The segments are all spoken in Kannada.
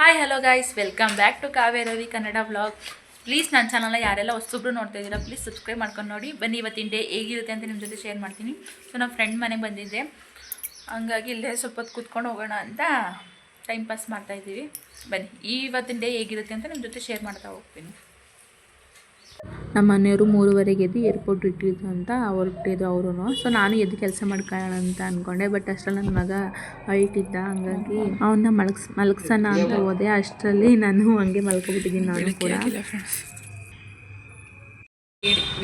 Hi hello guys, welcome back to Kavya Ravi Kannada vlog. Please ನನ್ನ ಚಾನಲ್ನ ಯಾರೆಲ್ಲ ಹೊಸಬ್ರು ನೋಡ್ತಾ ಇದ್ದೀರಾ ಪ್ಲೀಸ್ ಸಬ್ಸ್ಕ್ರೈಬ್ ಮಾಡ್ಕೊಂಡು ನೋಡಿ. ಬನ್ನಿ ಇವತ್ತಿನ ಡೇ ಹೇಗಿರುತ್ತೆ ಅಂತ ನಿಮ್ಮ ಜೊತೆ ಶೇರ್ ಮಾಡ್ತೀನಿ. ಸೊ ನಮ್ಮ ಫ್ರೆಂಡ್ ಮನೆಗೆ ಬಂದಿದ್ದೆ, ಹಂಗಾಗಿ ಇಲ್ಲೇ ಸ್ವಲ್ಪ ಹೊತ್ತು ಕೂತ್ಕೊಂಡು ಹೋಗೋಣ ಅಂತ ಟೈಮ್ ಪಾಸ್ ಮಾಡ್ತಾಯಿದ್ದೀವಿ. ಬನ್ನಿ ಇವತ್ತಿನ ಡೇ ಹೇಗಿರುತ್ತೆ ಅಂತ ನಿಮ್ಮ ಜೊತೆ ಶೇರ್ ಮಾಡ್ತಾ ಹೋಗ್ತೀನಿ. ನಮ್ಮ ಮನೆಯವರು 3:30ಗೆ ಎದ್ದು ಏರ್ಪೋರ್ಟ್ ಇಟ್ಟಿದ್ದು ಅಂತ ಹೊರಟಿದ್ರು ಅವರು. ಸೊ ನಾನು ಎದ್ದು ಕೆಲಸ ಮಾಡ್ಕೊಳ್ಳೋಣ ಅಂತ ಅಂದ್ಕೊಂಡೆ. ಬಟ್ ಅಷ್ಟರಲ್ಲಿ ನನ್ನ ಮಗ ಅಳ್ತಿದ್ದ, ಹಂಗಾಗಿ ಅವನ್ನ ಮಲಗ್ಸೋಣ ಅಂತ ಹೋದೆ. ಅಷ್ಟರಲ್ಲಿ ನಾನು ಹಂಗೆ ಮಲ್ಕೊಬಿಟ್ಟಿದ್ದೀನಿ. ನಾನು ಕೂಡ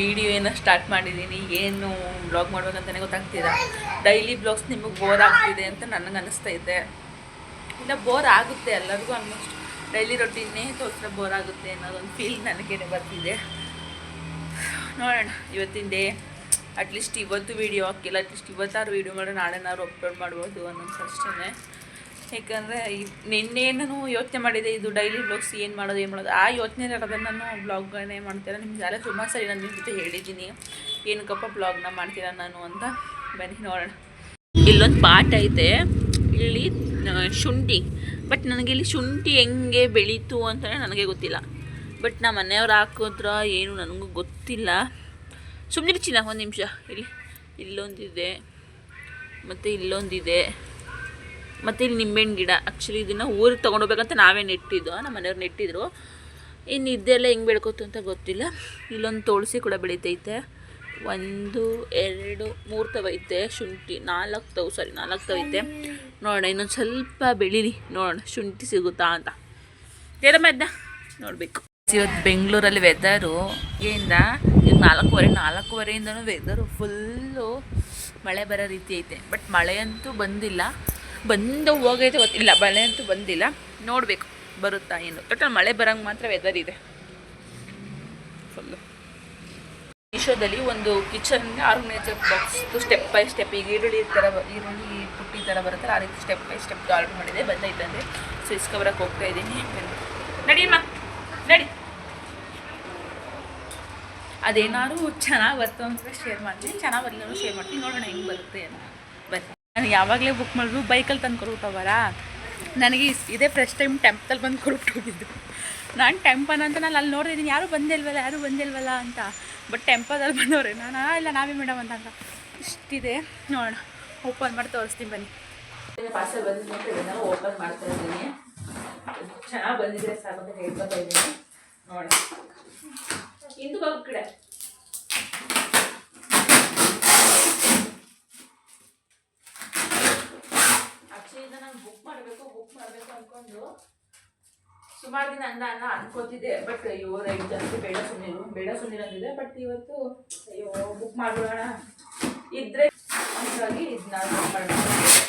ವಿಡಿಯೋ ಏನೋ ಸ್ಟಾರ್ಟ್ ಮಾಡಿದ್ದೀನಿ. ಏನು ಬ್ಲಾಗ್ ಮಾಡ್ಬೇಕಂತಲೇ ಗೊತ್ತಾಗ್ತಿಲ್ಲ. ಡೈಲಿ ಬ್ಲಾಗ್ಸ್ ನಿಮಗೆ ಬೋರ್ ಆಗ್ತಿದೆ ಅಂತ ನನಗೆ ಅನ್ನಿಸ್ತಾ ಇದೆ. ಇಲ್ಲ, ಬೋರ್ ಆಗುತ್ತೆ ಎಲ್ಲರಿಗೂ ಆಲ್ಮೋಸ್ಟ್. ಡೈಲಿ ರೊಟೀನೇ ತೋರಿಸ್ರೆ ಬೋರ್ ಆಗುತ್ತೆ ಅನ್ನೋದೊಂದು ಫೀಲ್ ನನಗೇನೆ ಬರ್ತಿದೆ. ನೋಡೋಣ ಇವತ್ತಿನ ಡೇ. ಅಟ್ಲೀಸ್ಟ್ ಇವತ್ತು ವೀಡಿಯೋ ಹಾಕಿಲ್ಲ, ಅಟ್ಲೀಸ್ಟ್ ಇವತ್ತಾರು ವೀಡಿಯೋ ಮಾಡಿ ನಾಳೆನಾದ್ರು ಅಪ್ಲೋಡ್ ಮಾಡ್ಬೋದು ಅನ್ನೋದು ಅಷ್ಟೇ. ಯಾಕಂದರೆ ನಿನ್ನೆ ನಾನು ಯೋಚನೆ ಮಾಡಿದೆ, ಇದು ಡೈಲಿ ಬ್ಲಾಗ್ಸ್ ಏನು ಮಾಡೋದು ಆ ಯೋಚನೆ ಇರೋದನ್ನು ನಾನು ಬ್ಲಾಗ್ಗಳನ್ನೇ ಮಾಡ್ತೀರಾ. ನಿಮ್ಗೆ ಯಾರೇ ಸುಮಾರು ಸರಿ ನಾನು ನಿಮ್ಮ ಜೊತೆ ಹೇಳಿದ್ದೀನಿ ಏನಕ್ಕಪ್ಪ ಬ್ಲಾಗ್ನ ಮಾಡ್ತೀರಾ ನಾನು ಅಂತ. ಬನ್ನಿ ನೋಡೋಣ. ಇಲ್ಲೊಂದು ಪಾಠ ಐತೆ, ಇಲ್ಲಿ ಶುಂಠಿ. ಬಟ್ ನನಗೆ ಇಲ್ಲಿ ಶುಂಠಿ ಹೆಂಗೆ ಬೆಳೀತು ಅಂತಲೇ ನನಗೆ ಗೊತ್ತಿಲ್ಲ. ಬಟ್ ನಮ್ಮ ಮನೆಯವ್ರು ಹಾಕಿದ್ರ ಏನು ನನಗೂ ಗೊತ್ತಿಲ್ಲ. ಸುಮ್ಮನೆ ಚಿನ್ನ ಒಂದು ನಿಮಿಷ. ಇಲ್ಲೊಂದಿದೆ, ಮತ್ತು ಇಲ್ಲೊಂದಿದೆ, ಮತ್ತು ಇಲ್ಲಿ ನಿಂಬೆಹಣ್ಣು ಗಿಡ. ಆ್ಯಕ್ಚುಲಿ ಇದನ್ನು ಊರಿಗೆ ತೊಗೊಂಡೋಗ್ಬೇಕಂತ ನಾವೇ ನೆಟ್ಟಿದ್ದು, ನಮ್ಮ ಮನೆಯವ್ರು ನೆಟ್ಟಿದ್ರು. ಇನ್ನು ಇದೆಲ್ಲ ಹೆಂಗೆ ಬೆಳ್ಕೊತು ಅಂತ ಗೊತ್ತಿಲ್ಲ. ಇಲ್ಲೊಂದು ತುಳಸಿ ಕೂಡ ಬೆಳೀತೈತೆ. 1 2 3 ತವೈತೆ ಶುಂಠಿ. 4 ತವೈತೆ. ನೋಡೋಣ ಇನ್ನೊಂದು ಸ್ವಲ್ಪ ಬೆಳೀಲಿ, ನೋಡೋಣ ಶುಂಠಿ ಸಿಗುತ್ತಾ ಅಂತ. ಏನಮ್ಮ ಇದ್ದ ನೋಡಬೇಕು. ಇವತ್ತು ಬೆಂಗಳೂರಲ್ಲಿ ವೆದರು ಏನಿಂದ ಈಗ 4:15 ವೆದರು ಫುಲ್ಲು ಮಳೆ ಬರೋ ರೀತಿ ಐತೆ. ಬಟ್ ಮಳೆ ಅಂತೂ ಬಂದಿಲ್ಲ, ಬಂದು ಹೋಗೈತೆ ಗೊತ್ತಿಲ್ಲ. ಮಳೆ ಅಂತೂ ಬಂದಿಲ್ಲ, ನೋಡಬೇಕು ಬರುತ್ತಾ ಏನು. ಟೋಟಲ್ ಮಳೆ ಬರೋಂಗೆ ಮಾತ್ರ ವೆದರ್ ಇದೆ ಫುಲ್ಲು. ಮೀಶೋದಲ್ಲಿ ಒಂದು ಕಿಚನ್ ಆರ್ಗನೈಸರ್ ಬಾಕ್ಸ್ದು ಸ್ಟೆಪ್ ಬೈ ಸ್ಟೆಪ್, ಈಗ ಈರುಳ್ಳಿ ಪುಟ್ಟಿ ಥರ ಬರುತ್ತಲ್ಲ ಆ ರೀತಿ ಸ್ಟೆಪ್ ಬೈ ಸ್ಟೆಪ್ ಆರ್ಡರ್ ಮಾಡಿದೆ. ಬಂದೈತಂದರೆ ಸೊ ಇಸ್ಕೊಬರಕ್ಕೆ ಹೋಗ್ತಾ ಇದ್ದೀನಿ. ನಡಿಯಮ್ಮ ನಡಿ. ಅದೇನಾದ್ರು ಚೆನ್ನಾಗಿ ಬರ್ತು ಅಂತ ಶೇರ್ ಮಾಡ್ತೀನಿ, ಚೆನ್ನಾಗಿ ಬರಲಿಲ್ಲ ಶೇರ್ ಮಾಡ್ತೀನಿ. ನೋಡೋಣ ಹೆಂಗೆ ಬರುತ್ತೆ ಅಂತ. ಬನ್ನಿ. ನಾನು ಯಾವಾಗಲೇ ಬುಕ್ ಮಾಡಿದ್ರು ಬೈಕಲ್ಲಿ ತಂದು ಕೊಡ್ಬಿಟ್ಟವರ. ನನಗೆ ಇದೇ ಫಸ್ಟ್ ಟೈಮ್ ಟೆಂಪಲ್ಲಿ ಬಂದು ಕೊಟ್ಬಿಟ್ಟು ನಾನು ಟೆಂಪನ್ ಅಂತ ನಾನು ಅಲ್ಲಿ ನೋಡಿದ್ದೀನಿ, ಯಾರೂ ಬಂದಿಲ್ವಲ್ಲ ಅಂತ. ಬಟ್ ಟೆಂಪದಲ್ಲಿ ಬಂದವ್ರೆ. ನಾನು ಇಲ್ಲ ನಾವೇ ಮೇಡಮ್ ಅಂತ ಇಷ್ಟಿದೆ. ನೋಡೋಣ, ಓಪನ್ ಮಾಡಿ ತೋರಿಸ್ತೀನಿ ಬನ್ನಿ. ಪಾರ್ಸಲ್ ಬಂದಿದ್ದು ನಾನು ಓಪನ್ ಮಾಡ್ತಾ ಇದ್ದೀನಿ. ಚೆನ್ನಾಗಿ ಬಂದಿದೆ ಸಾಕು ಅಂತ ಹೇಳ್ಕೊತಾ ಇದ್ದೀನಿ. ನೋಡೋಣ ಇಂದು ಹೋಗಿ ಕಡೆ ಆಕ್ಚುಲಿ ನಾನು ಬುಕ್ ಮಾಡಬೇಕು ಅಂದ್ಕೊಂಡು ಸುಮಾರು ದಿನ ಅನ್ಕೋತಿದ್ದೆ. ಬಟ್ ಅಯ್ಯೋ ರೈಟ್ ಜಾಸ್ತಿ ಬೇಡ ಸುಮ್ಮನೆ ಅಂದಿದೆ. ಬಟ್ ಇವತ್ತು ಅಯ್ಯೋ ಬುಕ್ ಮಾಡ್ಬಿಡೋಣ ಇದ್ರೆ ಹಾಗಾಗಿ ಇದನ್ನ ಬುಕ್ ಮಾಡಬೇಕು.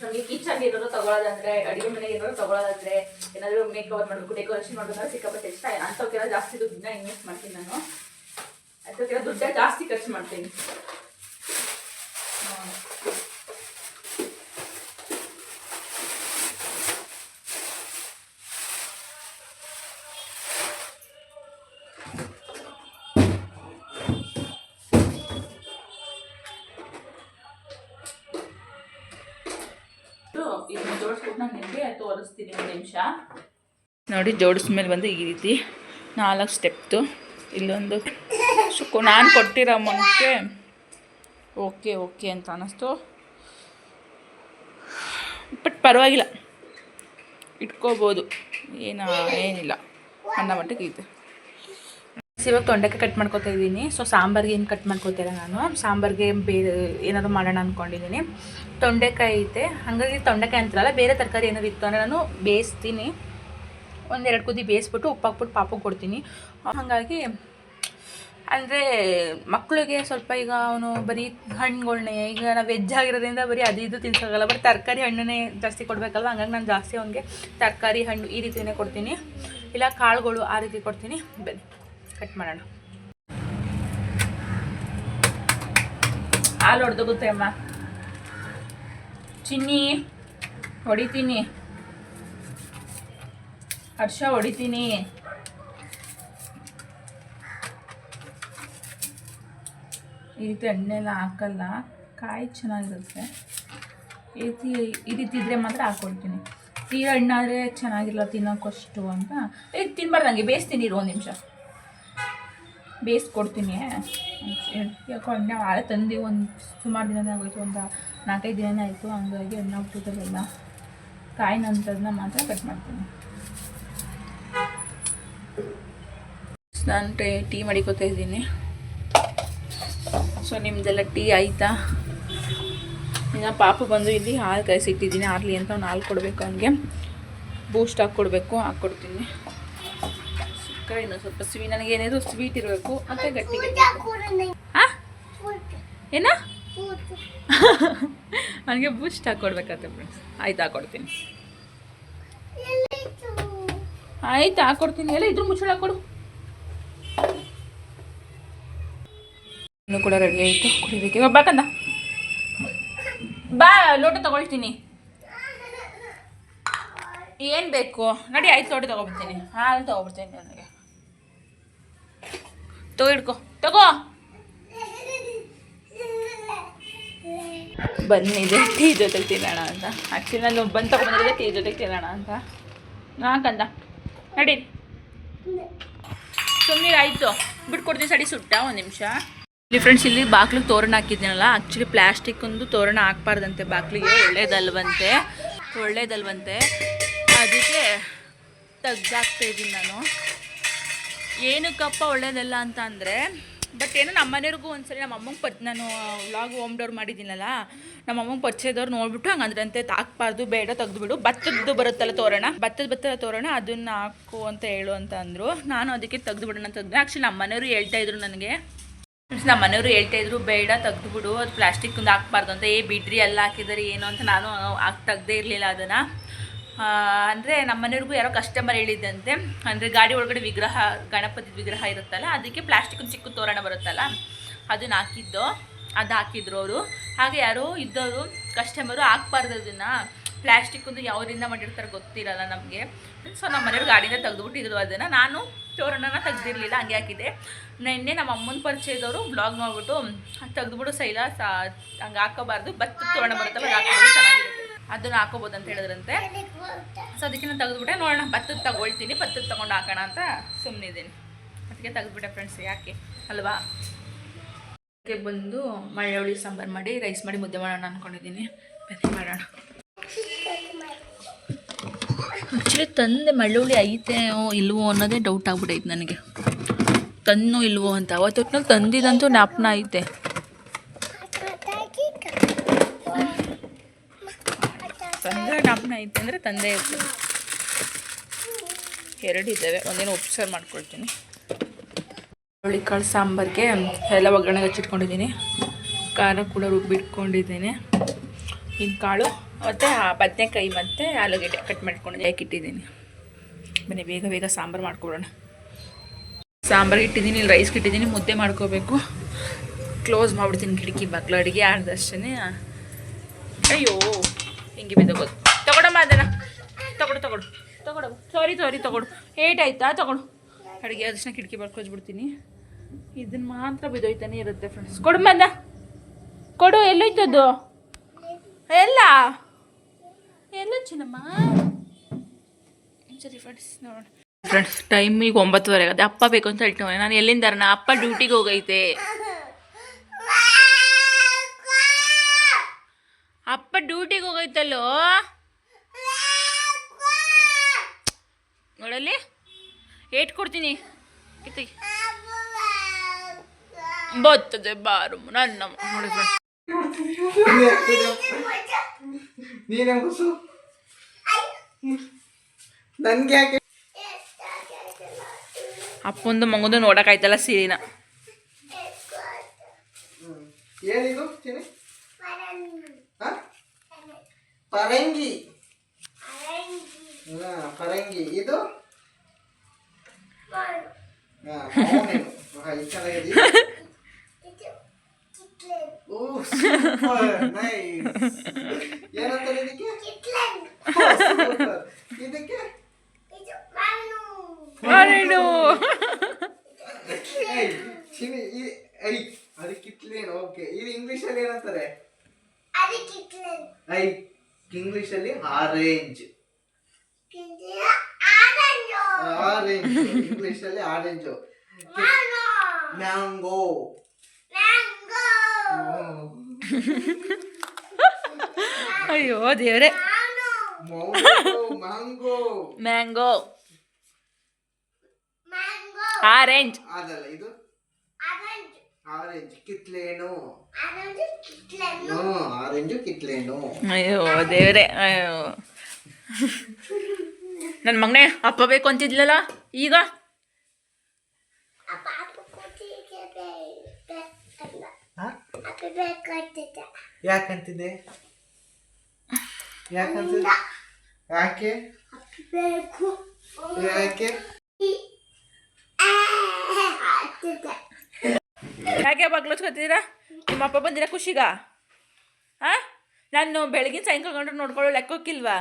ನಮಗೆ ಕಿಚನ್ ಏನಾದ್ರು ತಗೊಳ್ಳೋದಂದ್ರೆ, ಅಡುಗೆ ಮನೆಗೆ ಏನಾದ್ರು ತಗೊಳ್ಳೋದಂದ್ರೆ, ಏನಾದರೂ ಮೇಕ್ ಕವರ್ ಮಾಡಬೇಕು, ಡೆಕೋರೇಷನ್ ಮಾಡೋದಂದ್ರೆ ಸಿಕ್ಕಾಪಟ್ಟೆ ಇಷ್ಟ. ಅಂಥವ್ಕೆಲ್ಲ ಜಾಸ್ತಿ ದುಡ್ಡನ್ನ ಇನ್ವೆಸ್ಟ್ ಮಾಡ್ತೀನಿ ನಾನು. ಅಂಥವ್ಕೆಲ್ಲ ದುಡ್ಡ ಜಾಸ್ತಿ ಖರ್ಚು ಮಾಡ್ತೀನಿ. ಇದನ್ನ ಜೋಡಿಸ್ಬಿಟ್ಟು ನಾನು ನಿಮಗೆ ತೋರಿಸ್ತೀನಿ ಒಂದು ನಿಮಿಷ. ನೋಡಿ, ಜೋಡಿಸ್ಮೇಲೆ ಬಂದು ಈ ರೀತಿ 4 ಸ್ಟೆಪ್ತು. ಇಲ್ಲೊಂದು ನಾನು ಕೊಟ್ಟಿರೋ ಅಮೌಂಟ್ಗೆ ಓಕೆ ಅಂತ ಅನ್ನಿಸ್ತು. ಬಟ್ ಪರವಾಗಿಲ್ಲ, ಇಟ್ಕೋಬೋದು, ಏನಿಲ್ಲ ಅನ್ನೋ ಮಟ್ಟಿಗೆ ಇದೆ. ಇವಾಗ ತೊಂಡೆಕಾಯಿ ಕಟ್ ಮಾಡ್ಕೊತಾ ಇದ್ದೀನಿ. ಸೊ ಸಾಂಬಾರಿಗೆ ಏನು ಕಟ್ ಮಾಡ್ಕೊತೀರ ನಾನು ಸಾಂಬಾರಿಗೆ ಬೇರೆ ಏನಾದರೂ ಮಾಡೋಣ ಅಂದ್ಕೊಂಡಿದ್ದೀನಿ. ತೊಂಡೆಕಾಯಿ ಐತೆ, ಹಾಗಾಗಿ ತೊಂಡೆಕಾಯಿ ಅಂತಾರಲ್ಲ, ಬೇರೆ ತರಕಾರಿ ಏನಾದ್ರು ಇತ್ತು ಅಂದರೆ ನಾನು ಬೇಯಿಸ್ತೀನಿ. 1-2 ಕುದಿ ಬೇಯಿಸ್ಬಿಟ್ಟು ಉಪ್ಪು ಹಾಕ್ಬಿಟ್ಟು ಪಾಪು ಕೊಡ್ತೀನಿ. ಹಾಗಾಗಿ ಅಂದರೆ ಮಕ್ಕಳಿಗೆ ಸ್ವಲ್ಪ ಈಗ ಅವನು ಬರೀ ಹಣ್ಣುಗಳ್ನೇ, ಈಗ ನಾವು ವೆಜ್ ಆಗಿರೋದ್ರಿಂದ ಬರೀ ಅದು ಇದು ತಿನ್ಸೋಕ್ಕಲ್ಲ, ಬರೀ ತರಕಾರಿ ಹಣ್ಣನ್ನೇ ಜಾಸ್ತಿ ಕೊಡಬೇಕಲ್ವ. ಹಂಗಾಗಿ ನಾನು ಜಾಸ್ತಿ ಅವನಿಗೆ ತರಕಾರಿ ಹಣ್ಣು ಈ ರೀತಿಯೇ ಕೊಡ್ತೀನಿ, ಇಲ್ಲ ಕಾಳುಗಳು ಆ ರೀತಿ ಕೊಡ್ತೀನಿ. ಬನ್ನಿ ಕಟ್ ಮಾಡೋಣ. ಹಾಲು ಹೊಡೆದೋಗುತ್ತೆ ಅಮ್ಮ. ಚಿನ್ನಿ ಹೊಡಿತೀನಿ, ಹರ್ಷ ಹೊಡಿತೀನಿ. ಈ ರೀತಿ ಎಣ್ಣೆಲ್ಲ ಹಾಕಲ್ಲ, ಕಾಯಿ ಚೆನ್ನಾಗಿರುತ್ತೆ. ಈ ರೀತಿ ಇದ್ದರೆ ಮಾತ್ರ ಹಾಕ್ಕೊಳ್ತೀನಿ. ತೀರಾ ಹಣ್ಣಾದರೆ ಚೆನ್ನಾಗಿಲ್ಲ ತಿನ್ನೋಕ್ಕಷ್ಟು ಅಂತ. ತಿನ್ಬಾರ್ದಂಗೆ ಬೇಯಿಸ್ತೀನಿ, ಇರು 1 ನಿಮಿಷ ಬೇಯಿಸ್ಕೊಡ್ತೀನಿ. ಯಾಕೋ ಹಣ್ಣು ಆಳೆ ತಂದು ಒಂದು ಸುಮಾರು ದಿನನೇ ಆಗೋಯ್ತು, ಒಂದು 4-5 ದಿನನೇ ಆಯಿತು. ಹಂಗಾಗಿ ಹಣ್ಣು ಹಾಕ್ಬಿಟ್ಟದೆಲ್ಲ ಕಾಯಿ ನಂತರನ ಮಾತ್ರ ಕಟ್ ಮಾಡ್ತೀನಿ. ನಾನು ಟೀ ಮಾಡಿಕೊತಾ ಇದ್ದೀನಿ. ಸೊ ನಿಮ್ಮದೆಲ್ಲ ಟೀ ಆಯಿತಾ? ಇನ್ನು ಪಾಪು ಬಂದು ಇಲ್ಲಿ ಹಾಲು ಕಾಯಿಸಿಟ್ಟಿದ್ದೀನಿ, ಆರಲಿ ಅಂತ. ಅವ್ನು ಹಾಲು ಕೊಡಬೇಕು, ಅವನಿಗೆ ಬೂಸ್ಟ್ ಹಾಕ್ಕೊಡ್ಬೇಕು, ಹಾಕ್ಕೊಡ್ತೀನಿ. ಸಕ್ಕರೆ ಇನ್ನೂ ಸ್ವಲ್ಪ ಸ್ವೀಟ್, ನನಗೇನೇದು ಸ್ವೀಟ್ ಇರಬೇಕು ಮತ್ತು ಗಟ್ಟಿ ಹಾಂ ಏನ ನನಗೆ ಬೂಸ್ಟ್ ಹಾಕ್ಕೊಡ್ಬೇಕಾಗುತ್ತೆ ಫ್ರೆಂಡ್ಸ್. ಆಯ್ತು ಹಾಕ್ಕೊಡ್ತೀನಿ, ಆಯ್ತು ಹಾಕ್ಕೊಡ್ತೀನಿ. ಎಲ್ಲ ಇದ್ರ ಮುಚ್ಚಳ ಹಾಕ್ಕೊಡು. ಇನ್ನೂ ಕೂಡ ರೆಡಿ ಆಯಿತು ಕುಡಿಯೋದಕ್ಕೆ. ಬಾಕಂದ ಬಾ, ಲೋಟ ತೊಗೊಳ್ತೀನಿ. ಏನು ಬೇಕು ನಡಿ, ಆಯ್ತು ಲೋಟ ತೊಗೊಬಿಡ್ತೀನಿ, ಹಾಲು ತೊಗೊಬಿಡ್ತೀನಿ. ನನಗೆ ಹಿಡ್ಕೊ ತಗೋ. ಬಂದಿದೆ ಟೀ ಜೊತೆಗೆ ತಿನ್ನೋಣ ಅಂತ. ಆ್ಯಕ್ಚುಲಿ ನಾನು ಬಂದು ತೊಗೊಂಡಿದ್ದೆ ಟೀ ಜೊತೆಗೆ ತಿನ್ನೋಣ ಅಂತ. ನಾಕಂದ ನಡಿ ಸುಮ್ಮನೆ. ಆಯಿತು ಬಿಟ್ಕೊಡ್ತೀನಿ, ಸಡಿ ಸುಟ್ಟ 1 ನಿಮಿಷ. ಇಲ್ಲಿ ಫ್ರೆಂಡ್ಸ್, ಇಲ್ಲಿ ಬಾಗ್ಲಿಗೆ ತೋರಣ ಹಾಕಿದ್ದೀನಲ್ಲ, ಆ್ಯಕ್ಚುಲಿ ಪ್ಲಾಸ್ಟಿಕ್ಕೊಂದು ತೋರಣ ಹಾಕ್ಬಾರ್ದಂತೆ ಬಾಗಿಲಿಗೆ, ಒಳ್ಳೇದಲ್ವಂತೆ. ಅದಕ್ಕೆ ತೆಗ್ದಾಕ್ತಾಯಿದ್ದೀನಿ ನಾನು. ಏನಕ್ಕಪ್ಪ ಒಳ್ಳೇದಲ್ಲ ಅಂತ ಅಂದರೆ, ಬಟ್ ಏನೋ ನಮ್ಮ ಮನೆಯವ್ರಿಗೂ ಒಂದ್ಸರಿ ನಮ್ಮ ಅಮ್ಮಂಗೆ ನಾನು ವ್ಲಾಗ್ ಹೋಮ್ ಡೋರ್ ಮಾಡಿದ್ದೀನಲ್ಲ, ನಮ್ಮ ಅಮ್ಮಂಗೆ ಪರಿಚಯದವ್ರು ನೋಡ್ಬಿಟ್ಟು ಹಂಗಂದ್ರಂತೆ ಹಾಕ್ಬಾರ್ದು, ಬೇಡ ತೆಗೆದುಬಿಡು. ಭತ್ತದ ಬರುತ್ತಲ್ಲ ತೋರಣ, ಭತ್ತದ ತೋರಣ ಅದನ್ನು ಹಾಕು ಅಂತ ಹೇಳು ಅಂತ ಅಂದರು. ನಾನು ಅದಕ್ಕೆ ತೆಗೆದುಬಿಡೋಣ ಅಂತ ತೆಗ್ದೆ. ಆ್ಯಕ್ಚುಲಿ ನಮ್ಮ ಮನೆಯವರು ಹೇಳ್ತಾಯಿದ್ರು ನನಗೆ, ಬೇಡ ತೆಗೆದುಬಿಡು, ಅದು ಪ್ಲಾಸ್ಟಿಕ್ಕಿಂದ ಹಾಕ್ಬಾರ್ದು ಅಂತ. ಬಿಡ್ರಿ ಎಲ್ಲ ಹಾಕಿದ್ದಾರೆ ಏನು ಅಂತ ನಾನು ತೆಗ್ದೇ ಇರಲಿಲ್ಲ ಅದನ್ನು. ಅಂದರೆ ನಮ್ಮ ಮನೆಯವ್ರಿಗೂ ಯಾರೋ ಕಸ್ಟಮರ್ ಹೇಳಿದ್ದಂತೆ, ಅಂದರೆ ಗಾಡಿ ಒಳಗಡೆ ವಿಗ್ರಹ, ಗಣಪತಿ ವಿಗ್ರಹ ಇರುತ್ತಲ್ಲ, ಅದಕ್ಕೆ ಪ್ಲಾಸ್ಟಿಕ್ ಚಿಕ್ಕ ತೋರಣ ಬರುತ್ತಲ್ಲ, ಅದನ್ನು ಹಾಕಿದ್ರು ಅವರು. ಹಾಗೆ ಯಾರೋ ಇದ್ದವರು ಕಸ್ಟಮರು ಹಾಕ್ಬಾರ್ದು ಅದನ್ನು, ಪ್ಲಾಸ್ಟಿಕ್ಕಿಂದು ಯಾವ್ರಿಂದ ಮಾಡಿರ್ತಾರೆ ಗೊತ್ತಿರಲ್ಲ ನಮಗೆ. ಸೊ ನಮ್ಮ ಮನೆಯವ್ರು ಗಾಡಿಯಿಂದ ತೆಗೆದುಬಿಟ್ಟಿದ್ರು ಅದನ್ನು. ನಾನು ತೋರಣನ ತೆಗ್ದಿರಲಿಲ್ಲ, ಹಂಗೆ ಹಾಕಿದ್ದೆ. ನಿನ್ನೆ ನಮ್ಮ ಅಮ್ಮನ ಪರಿಚಯದವರು ಬ್ಲಾಗ್ ನೋಡ್ಬಿಟ್ಟು ತೆಗೆದುಬಿಡು ಸೈಲ, ಹಂಗೆ ಹಾಕೋಬಾರ್ದು, ಭತ್ತದ ತೋರಣ ಬರುತ್ತಲ್ಲ ಅದು ಹಾಕೋದು ಚೆನ್ನಾಗಿರುತ್ತೆ, ಅದನ್ನು ಹಾಕೋಬೋದು ಅಂತ ಹೇಳಿದ್ರಂತೆ. ಸೊ ಅದಕ್ಕೆ ನಾನು ತೆಗೆದುಬಿಟ್ಟೆ. ನೋಡೋಣ, ಭತ್ತದ ತಗೊಳ್ತೀನಿ, ಭತ್ತದ ತೊಗೊಂಡು ಹಾಕೋಣ ಅಂತ ಸುಮ್ಮನಿದ್ದೀನಿ. ಅದಕ್ಕೆ ತೆಗೆದುಬಿಟ್ಟೆ ಫ್ರೆಂಡ್ಸ್, ಯಾಕೆ ಅಲ್ವಾ. ಅದಕ್ಕೆ ಬಂದು ಮಳ್ಳೊಳ್ಳಿ ಸಾಂಬಾರು ಮಾಡಿ, ರೈಸ್ ಮಾಡಿ, ಮುದ್ದೆ ಮಾಡೋಣ ಅಂದ್ಕೊಂಡಿದ್ದೀನಿ. ಬನ್ನಿ ಮಾಡೋಣ. ಆ್ಯಕ್ಚುಲಿ ತಂದೆ ಮಳ್ಳೊಳ್ಳಿ ಐತೆ ಇಲ್ವೋ ಅನ್ನೋದೇ ಡೌಟ್ ಆಗ್ಬಿಟ್ಟೈತೆ ನನಗೆ, ತನ್ನೋ ಇಲ್ವೋ ಅಂತ. ಅವತ್ತೊಟ್ಟಿನಲ್ಲಿ ತಂದಿದಂತೂ ಜ್ಞಾಪನ ಐತೆ. ತಂದೆ ಜ್ಞಾಪನ ಐತೆ ಅಂದರೆ ತಂದೆ ಇರ್ತದೆ. 2 ಇದ್ದಾವೆ, ಒಂದಿನ ಉಪ್ಸಾರು ಮಾಡ್ಕೊಳ್ತೀನಿ. ಹುಳಿಕಾಳು ಸಾಂಬಾರಿಗೆ ಎಲ್ಲ ಒಗ್ಗರಣೆಗೆ ಹಚ್ಚಿಟ್ಕೊಂಡಿದ್ದೀನಿ, ಖಾರ ಕೂಡ ರುಬ್ಬಿಟ್ಕೊಂಡಿದ್ದೀನಿ. ಇನ್ನು ಕಾಳು ಮತ್ತು ಬದನೆಕಾಯಿ ಮತ್ತು ಆಲೂಗೆಡ್ಡೆ ಕಟ್ ಮಾಡ್ಕೊಂಡು ಇಟ್ಟಿದ್ದೀನಿ. ಬನ್ನಿ ಬೇಗ ಸಾಂಬಾರು ಮಾಡ್ಕೊಡೋಣ. ಸಾಂಬಾರಿಗೆ ಇಟ್ಟಿದ್ದೀನಿ, ಇಲ್ಲಿ ರೈಸ್ಗೆ ಇಟ್ಟಿದ್ದೀನಿ, ಮುದ್ದೆ ಮಾಡ್ಕೋಬೇಕು. ಕ್ಲೋಸ್ ಮಾಡಿಬಿಡ್ತೀನಿ ಕಿಟಕಿ ಬಾಗ್ಲು. ಅಡುಗೆ ಆಡ್ದಷ್ಟೇ. ಅಯ್ಯೋ ಹಿಂಗೆ ಬಿದ್ದೋಗೋದು. ತಗೊಳಮ್ಮ ಅದನ್ನು, ತಗೊಡು. ಸಾರಿ ತಗೊಡು. ಏಟಾಯ್ತಾ ತಗೊಡು. ಅಡುಗೆ ಆದಷ್ಟು ಕಿಟಕಿ ಬಾಗ್ಲು ಇದನ್ನು ಮಾತ್ರ ಬಿದ್ದೋಯ್ತಾನೆ ಇರುತ್ತೆ ಫ್ರೆಂಡ್ಸ್. ಕೊಡು ಕೊಡು. ಎಲ್ಲೋಯ್ತದ್ದು? ಎಲ್ಲ ಚಿನ್ನಮ್ಮ. ಸರಿ ಫ್ರೆಂಡ್ಸ್ ಟೈಮ್ ಈಗ 9:30 ಆಗುತ್ತೆ. ಅಪ್ಪ ಬೇಕು ಅಂತ ಹೇಳ್ತೇವೆ. ನಾನು ಎಲ್ಲಿಂದ ಅಪ್ಪ ಡ್ಯೂಟಿಗೆ ಹೋಗೈತೆ. ಅಪ್ಪ ಡ್ಯೂಟಿಗೆ ಹೋಗೈತಲ್ಲೋ ನೋಡಲ್ಲಿ, ಏಟ್ ಕೊಡ್ತೀನಿ. ಬರ್ತದೆ ಬಾರು ನನ್ನ ನೋಡಿ ಫ್ರೆಂಡ್ಸ್. ಅಪ್ಪಂದು ಮಗಂದು ನೋಡೋಕ್ಕಾಯ್ತಲ್ಲ ಸೀರಿನ. ಏನಿದು ಚಿನಿ? ಪರಂಗಿ. ಪರಂಗಿ. ಇದು ಏನಂತಾರೆ ಇದಕ್ಕೆ? ಇದಕ್ಕೆ ಅದು ಕಿತ್ಲೇನು. ಓಕೆ, ಇದು ಇಂಗ್ಲಿಷ್ ಅಲ್ಲಿ ಏನಂತಾರೆ? ಇಂಗ್ಲಿಷ್ ಅಲ್ಲಿ ಆರೆಂಜ್. ಆರೆಂಜ್ ಇಂಗ್ಲಿಷ್ ಅಲ್ಲಿ ಆರೆಂಜ್. ಮ್ಯಾಂಗೋ. ಅಯ್ಯೋ ದೇವ್ರೆ. ಮ್ಯಾಂಗೋ. ಮ್ಯಾಂಗೋ. ಆರೆಂಜ್. ಅದಲ್ಲ, ಇದು ಆರೆಂಜ್ ಕಿತ್ಲೇನು. ಆರೆಂಜ್ ಕಿತ್ಲೇನು. ಅಯ್ಯೋ ದೇವ್ರೆ. ಅಯ್ಯೋ ನನ್ನ ಮಗನೇ ಅಪ್ಪ ಬೇಕು ಅಂತಿದ್ಲಲ್ಲ, ಈಗ ಯಾಕಂತಿದೆ? ಯಾಕಂತಿದೆ? ಯಾಕೆ? ಯಾಕೆ? ಯಾಕೆ ಬಗ್ಲೋಚ್ಕೊತೀರಾ? ನಿಮ್ಮ ಅಪ್ಪ ಬಂದಿರ ಖುಷಿಗ? ಹಾಂ, ನಾನು ಬೆಳಗಿನ ಸಾಯಂಕಾಲ ಗಂಟು ನೋಡ್ಕೊಳ್ಳೋ ಲೆಕ್ಕೋಕ್ಕಿಲ್ವಾ?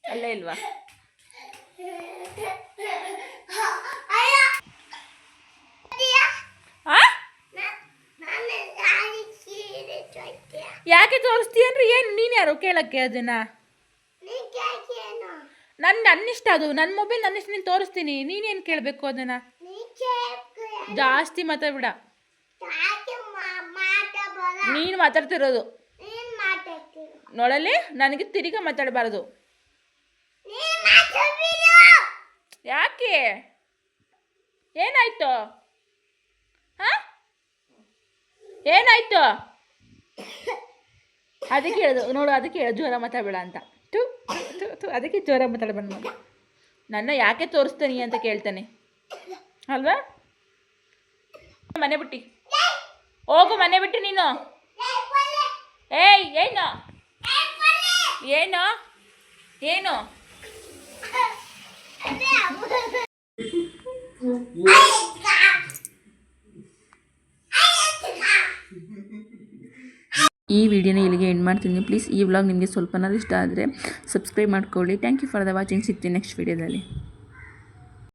ಅಲ್ಲೇ ಇಲ್ವಾ? ಯಾಕೆ ತೋರಿಸ್ತೀಯ ಅಂದ್ರೆ ಏನು? ನೀನು ಯಾರು ಕೇಳಕ್ಕೆ ಅದನ್ನ? ನನ್ನಿಷ್ಟ ಅದು, ನನ್ನ ಮೊಬೈಲ್ ನನ್ನಿಷ್ಟ, ನೀನು ತೋರಿಸ್ತೀನಿ. ನೀನೇನು ಕೇಳಬೇಕು ಅದನ್ನ? ಜಾಸ್ತಿ ಮಾತಾಡ್ಬಿಡ. ನೀನು ಮಾತಾಡ್ತಿರೋದು ನೋಡಲ್ಲಿ, ನನಗೆ ತಿರುಗ ಮಾತಾಡಬಾರ್ದು. ಯಾಕೆ? ಏನಾಯ್ತು? ಹಾಂ, ಏನಾಯ್ತು? ಅದಕ್ಕೆ ಹೇಳೋದು ನೋಡು, ಅದಕ್ಕೆ ಹೇಳೋದು ಜೋರ ಮಾತಾಡಬೇಡ ಅಂತ. ಅದಕ್ಕೆ ಜೋರ ಮಾತಾಡಬೇಡ. ನನ್ನ ಯಾಕೆ ತೋರಿಸ್ತಾನೆ ಅಂತ ಕೇಳ್ತಾನೆ ಅಲ್ವಾ? ಮನೆ ಬಿಟ್ಟು ಹೋಗು, ಮನೆ ಬಿಟ್ಟು ನೀನು. ಏಯ್, ಏನು ಏನು ಏನು? ಈ ವಿಡಿಯೋನ ಇಲ್ಲಿಗೆ ಎಂಡ್ ಮಾಡ್ತೀನಿ. ಪ್ಲೀಸ್ ಈ ವ್ಲಾಗ್ ನಿಮಗೆ ಸ್ವಲ್ಪನಾದ್ರು ಇಷ್ಟ ಆದರೆ ಸಬ್ಸ್ಕ್ರೈಬ್ ಮಾಡ್ಕೊಳ್ಳಿ. Thank you for the watching. ಸಿಗ್ತೀನಿ ನೆಕ್ಸ್ಟ್ ವಿಡಿಯೋದಲ್ಲಿ.